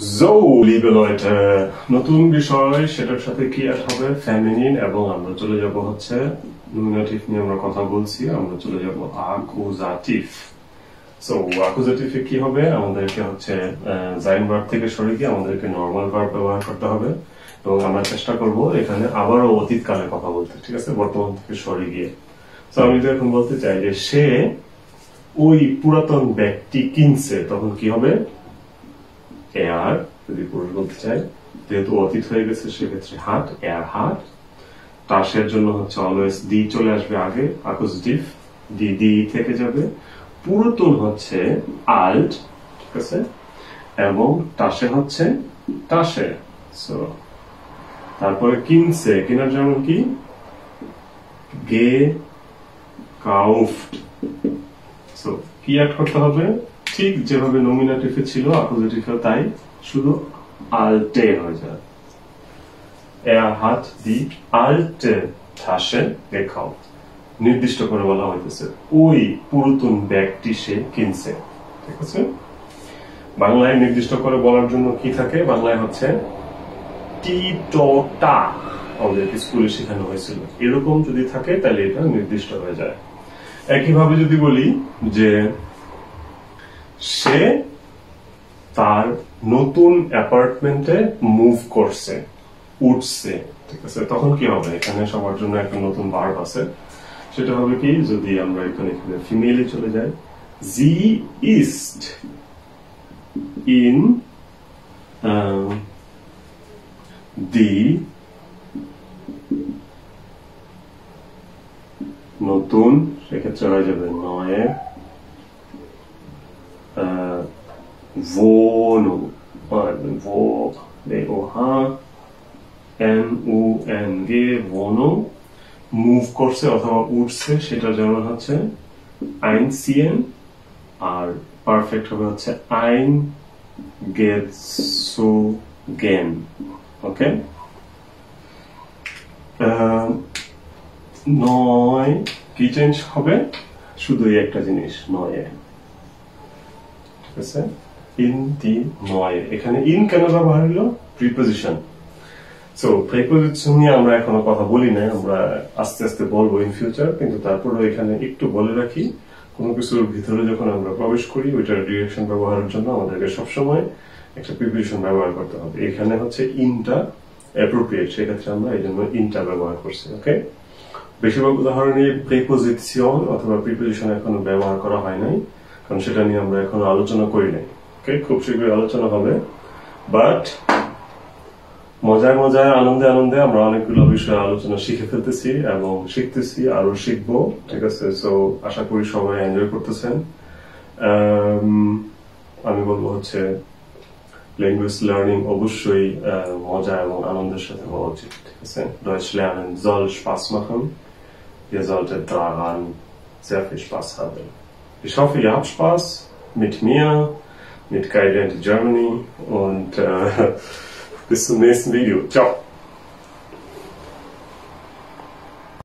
So, liebe Leute, নতুন বিষয় সেটার সাথে কি অ্যাড হবে ফেমিনিন এবং আমরা চলে যাব হচ্ছে নমিনেটিভ নিয়ে আমরা কথা বলছি আমরা চলে যাব অ্যাকুজাটিভ সো অ্যাকুজাটিভে কি হবে আমাদেরকে হচ্ছে জাইন ভার্ব থেকে সরে গিয়ে আমাদেরকে নরমাল ভার্ব ব্যবহার করতে হবে এবং আমরা চেষ্টা করব এখানে আবারও অতীতকালে কথা বলতে ঠিক আছে বর্তমান থেকে সরে গিয়ে সো আমি যদি এখন বলতে চাই যে সে ওই পুরাতন ব্যাগটি কিনছে তখন কি হবে এয়ার যদি পুরুষ বলতে চাই যেহেতু অতীত হয়ে গেছে সেক্ষেত্রে হাট এয়ার হাট টাসের জন্য হচ্ছে অলওয়েজ ডি চলে আসবে আগে অ্যাকুজিটিভ ডি ডি থেকে যাবে পুরাতন হচ্ছে আল্ট ঠিক আছে এবং টাসে হচ্ছে টাসে সো তারপরে কিনছে কেনার যেমন কি গে কাউফট সো কি অ্যাড করতে হবে ঠিক যেভাবে নমিনেটিভে ছিল অ্যাকুজিটিভে তাই শুধু আল্টে হয়ে যায় Er hat die alte Tasche gekauft নির্দিষ্ট করে বলা হইতেছে ওই পুরাতন ব্যাগটি সে কিনছে ঠিক আছে বাংলায় নির্দিষ্ট করে বলার জন্য কি থাকে বাংলায় হচ্ছে টি টো টা আমাদের স্কুলে শেখানো হয়েছিল এরকম যদি থাকে তাহলে এটা নির্দিষ্ট হয়ে যায় একইভাবে যদি বলি যে সে তার নতুন অ্যাপার্টমেন্টে মুভ করছে উঠছে ঠিক আছে তখন কি হবে এখানে সবার জন্য একটা নতুন ভার্ব আছে সেটা হবে কি যদি আমরা এখানে ফিমেলে চলে যাই জি ইস্ট ইন দি নতুন সেক্ষেত্রে হয়ে যাবে নয় Wohnung W-O-H-N-U-N-G Wohnung মুভ করছে অথবা উঠছে সেটা যেমন হচ্ছে einziehen আর পারফেক্ট হবে হচ্ছে eingezogen ওকে নয় কি চেঞ্জ হবে শুধু একটা জিনিস নয় ঠিক আছে ইন দি নয় এখানে ইন কেন ব্যবহার হলো প্রিপোজিশন সো প্রিপোজিশন নিয়ে আমরা এখনো কথা বলি নাই আমরা আস্তে আস্তে বলবো ইন ফিউচার কিন্তু তারপরে এখানে একটু বলে রাখি কোনো কিছুর ভিতরে যখন আমরা প্রবেশ করি ওইটার ডিরেকশন ব্যবহারের জন্য আমাদেরকে সবসময় একটা প্রিপোজিশন ব্যবহার করতে হবে এখানে হচ্ছে ইনটা অ্যাপ্রোপ্রিয়েট সেক্ষেত্রে আমরা এই জন্য ইনটা ব্যবহার করছি ওকে বেশিরভাগ উদাহরণে প্রিপোজিশন অথবা প্রিপোজিশন এখনো ব্যবহার করা হয় নাই কারণ সেটা নিয়ে আমরা এখনো আলোচনা করি নাই ওকে খুব শীঘ্রই আলোচনা হবে বাট মজায় মজায় আনন্দে আনন্দে আমরা অনেকগুলো বিষয়ে আলোচনা শিখে ফেলতেছি এবং শিখতেছি আরো শিখবো ঠিক আছে সো আশা করি সবাই এনজয় করতেছেন আমি বলবো হচ্ছে ল্যাঙ্গুয়েজ লার্নিং অবশ্যই মজা এবং আনন্দের সাথে হওয়া উচিত ঠিক আছে Deutsch lernen soll Spaß machen ihr solltet daran sehr viel Spaß haben ich hoffe ihr habt Spaß mit mir mit Guidance Germany und bis zum nächsten Video ciao